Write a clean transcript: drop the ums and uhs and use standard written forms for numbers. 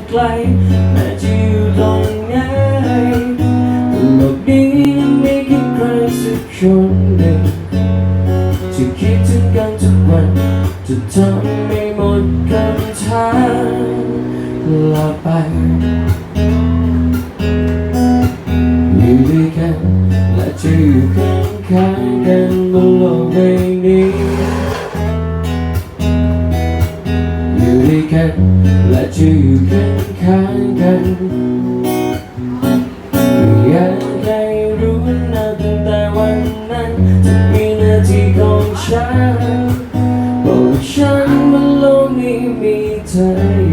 ไกลแม้จะอยู่ตรงไหนโลกนี้ยังมีแค่ใครสักคนหนึ่งที่คิดถึงกันทุกวันจะทำให้หมดคำถามลาไปอยู่ด้วยกันและจะอยู่ข้างๆกันบนโลกใบนี้อยู่ด้วยกันและจะอยู่ข้างๆกันอยากให้รู้นะตั้งแต่วันนั้นจะมีหน้าที่ของฉันบอกฉันบนโลกนี้มีเธอ